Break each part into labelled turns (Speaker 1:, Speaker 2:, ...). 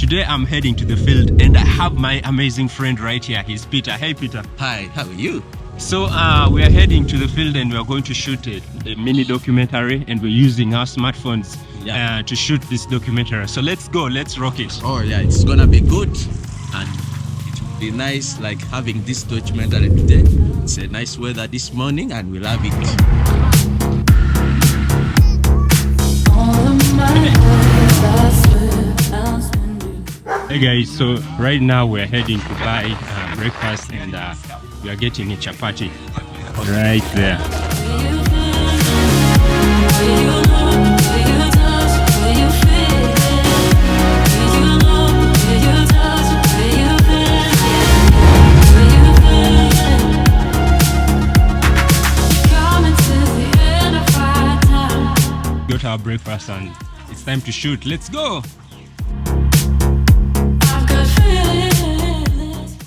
Speaker 1: Today I'm heading to the field and I have my amazing friend right here. He's Peter. Hey Peter.
Speaker 2: Hi, how are you?
Speaker 1: So we are heading to the field and we are going to shoot a mini documentary, and we're using our smartphones to shoot this documentary. So let's go, let's rock it.
Speaker 2: Oh yeah, it's gonna be good, and it will be nice like having this documentary today. It's a nice weather this morning and we love it.
Speaker 1: Hey guys, so right now we're heading to buy breakfast, and we are getting a chapati right there. Got our breakfast and it's time to shoot. Let's go!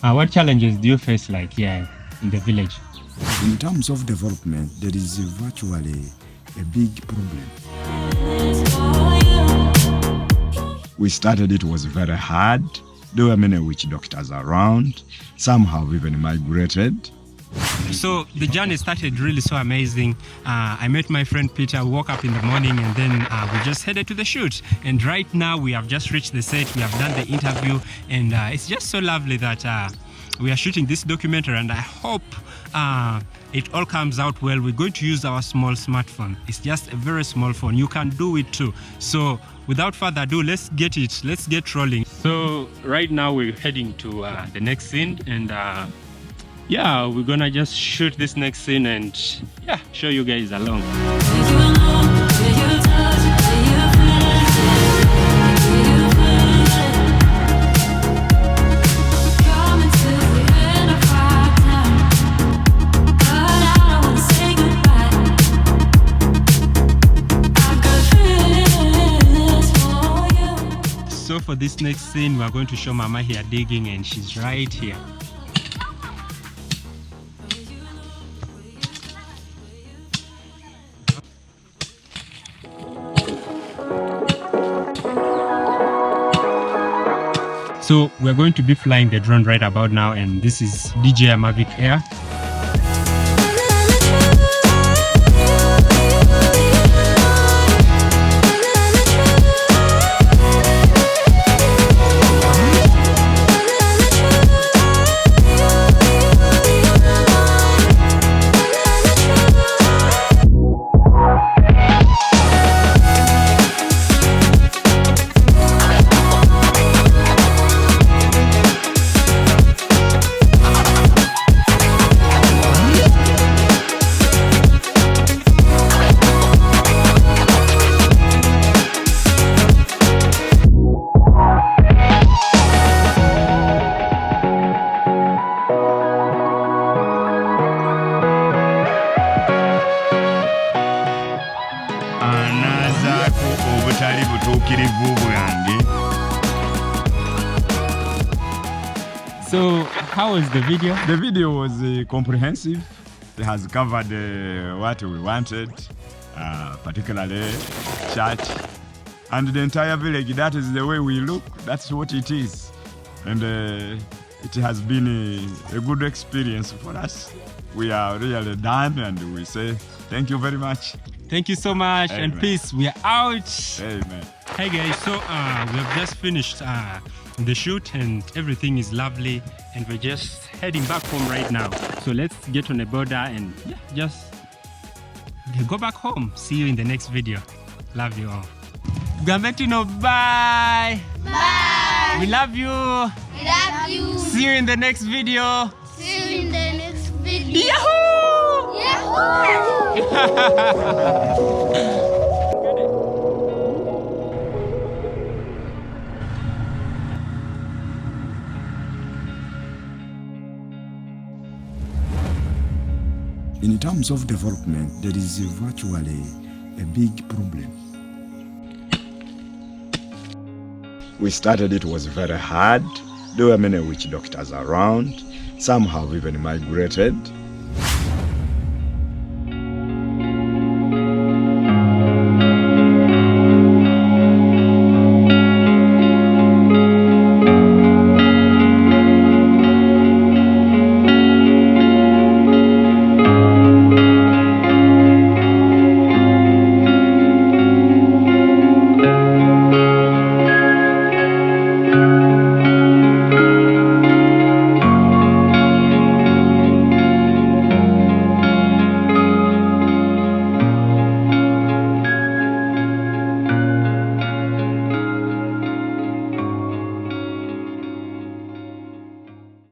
Speaker 1: What challenges do you face like here in the village?
Speaker 3: In terms of development, there is virtually a big problem. We started, it was very hard. There were many witch doctors around. Some have even migrated.
Speaker 1: So the journey started really so amazing. I met my friend Peter, we woke up in the morning, and then we just headed to the shoot. And right now we have just reached the set, we have done the interview, and it's just so lovely that we are shooting this documentary, and I hope it all comes out well. We're going to use our small smartphone. It's just a very small phone. You can do it too. So without further ado, let's get rolling. So right now we're heading to the next scene, and yeah, we're gonna just shoot this next scene and show you guys along. So for this next scene, we're going to show Mama here digging, and she's right here. So we're going to be flying the drone right about now, and this is DJI Mavic Air. So how was the video?
Speaker 3: The video was comprehensive. It has covered what we wanted, particularly church and the entire village. That is the way we look. That's what it is. And it has been a good experience for us. We are really done, and we say thank you very much.
Speaker 1: Thank you so much. Amen. And peace. We are out.
Speaker 3: Amen.
Speaker 1: Hey guys, so we have just finished the shoot and everything is lovely, and we're just heading back home right now. So let's get on the border and just go back home. See you in the next video. Love you all. Gambetino, bye.
Speaker 4: Bye.
Speaker 1: We love you.
Speaker 4: We love you.
Speaker 1: See you in the next video.
Speaker 4: See you in the next video.
Speaker 1: Yahoo!
Speaker 4: Yahoo!
Speaker 3: In terms of development, there is virtually a big problem. We started, it was very hard. There were many witch doctors around. Some have even migrated.